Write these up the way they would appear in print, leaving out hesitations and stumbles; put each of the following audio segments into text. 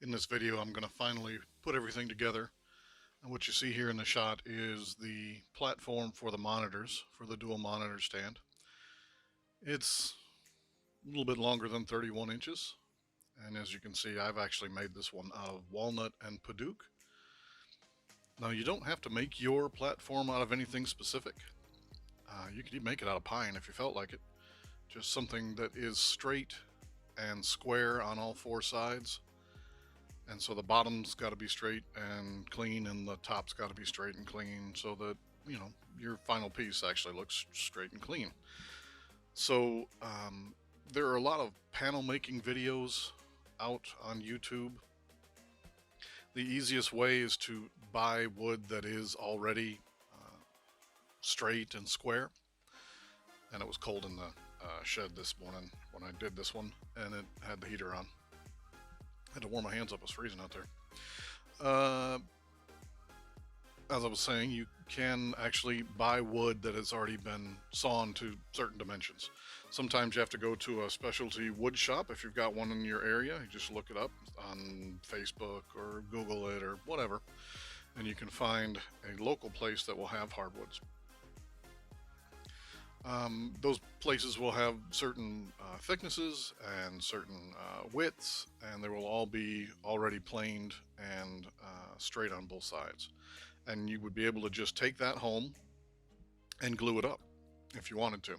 In this video, I'm going to finally put everything together. And what you see here in the shot is the platform for the monitors, for the dual monitor stand. It's a little bit longer than 31 inches. And as you can see, I've actually made this one out of walnut and padauk. Now, you don't have to make your platform out of anything specific. You could even make it out of pine if you felt like it. Just something that is straight and square on all four sides. And so the bottom's got to be straight and clean, and the top's got to be straight and clean, so that, your final piece actually looks straight and clean. So there are a lot of panel making videos out on YouTube. The easiest way is to buy wood that is already straight and square. And it was cold in the shed this morning when I did this one, and it had the heater on. Had to warm my hands up. It was freezing out there. As I was saying, you can actually buy wood that has already been sawn to certain dimensions. Sometimes you have to go to a specialty wood shop if you've got one in your area. You just look it up on Facebook or Google it or whatever, and you can find a local place that will have hardwoods. Those places will have certain thicknesses and certain widths, and they will all be already planed and straight on both sides. And you would be able to just take that home and glue it up if you wanted to.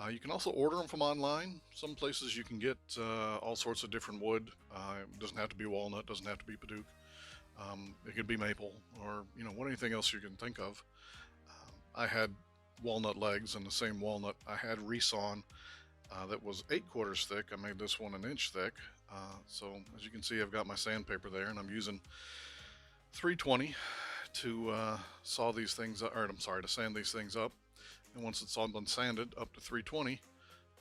You can also order them from online. Some places you can get all sorts of different wood. It doesn't have to be walnut, doesn't have to be padauk. It could be maple, or anything else you can think of. I had walnut legs, and the same walnut I had resawn that was 8/4 thick. I made this one an inch thick. So as you can see, I've got my sandpaper there, and I'm using 320 to saw these things, or I'm sorry, to sand these things up. And once it's all been sanded up to 320,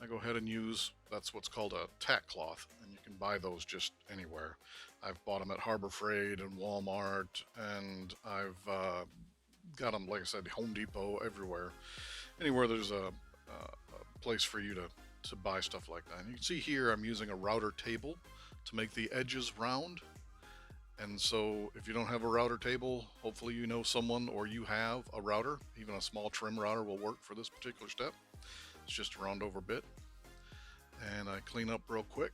I go ahead and use, that's what's called a tack cloth, and you can buy those just anywhere. I've bought them at Harbor Freight and Walmart, and I've got them, like I said, Home Depot, everywhere. Anywhere there's a place for you to buy stuff like that. And you can see here I'm using a router table to make the edges round. And so if you don't have a router table, hopefully you know someone, or you have a router. Even a small trim router will work for this particular step. It's just a round over bit. And I clean up real quick,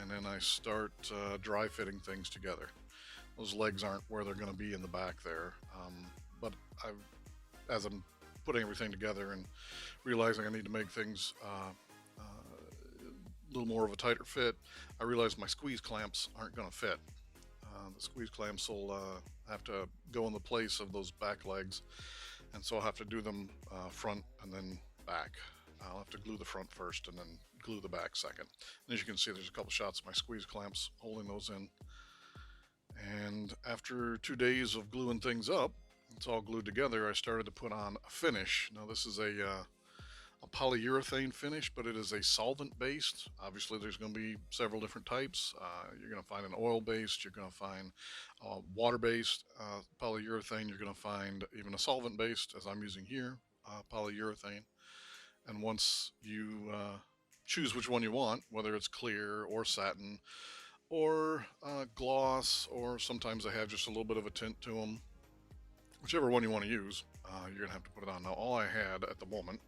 and then I start dry fitting things together. Those legs aren't where they're going to be in the back there, but as I'm putting everything together and realizing I need to make things a little more of a tighter fit, I realize my squeeze clamps aren't going to fit. The squeeze clamps will have to go in the place of those back legs, and so I'll have to do them front and then back. I'll have to glue the front first and then glue the back second. And as you can see, there's a couple shots of my squeeze clamps holding those in. And after 2 days of gluing things up, it's all glued together, I started to put on a finish. Now this is a polyurethane finish, but it is a solvent based. Obviously there's going to be several different types. You're going to find an oil based, you're going to find water based polyurethane, you're going to find even a solvent based, as I'm using here, polyurethane. And once you choose which one you want, whether it's clear or satin or gloss, or sometimes they have just a little bit of a tint to them, whichever one you want to use, you're going to have to put it on. Now all I had at the moment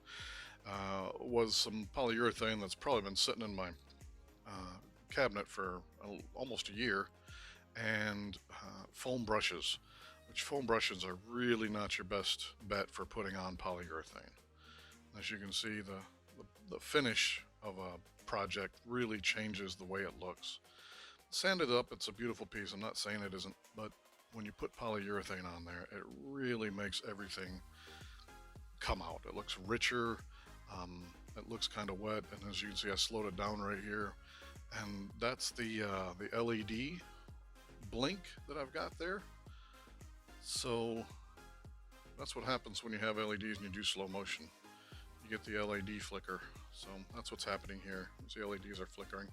was some polyurethane that's probably been sitting in my cabinet for almost a year, and foam brushes, which foam brushes are really not your best bet for putting on polyurethane. As you can see, the finish of a project really changes the way it looks. Sanded up, it's a beautiful piece. I'm not saying it isn't, but when you put polyurethane on there, it really makes everything come out. It looks richer. It looks kind of wet, and as you can see, I slowed it down right here, and that's the LED blink that I've got there. So that's what happens when you have LEDs and you do slow motion. You get the LED flicker. So that's what's happening here. The LEDs are flickering.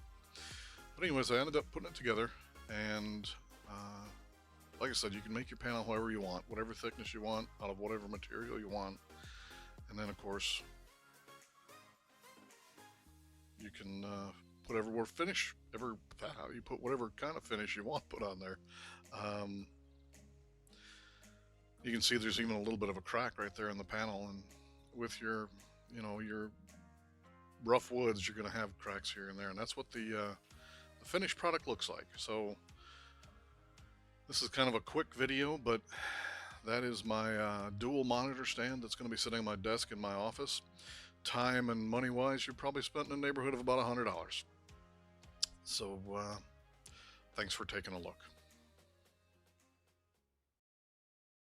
But anyways, I ended up putting it together, and like I said, you can make your panel however you want, whatever thickness you want, out of whatever material you want. And then of course you can put you put whatever kind of finish you want put on there. Um, you can see there's even a little bit of a crack right there in the panel, and with your rough woods, you're going to have cracks here and there, and that's what the finished product looks like. So this is kind of a quick video, but that is my dual monitor stand that's going to be sitting on my desk in my office. Time and money wise, you're probably spent in the neighborhood of about $100. So thanks for taking a look.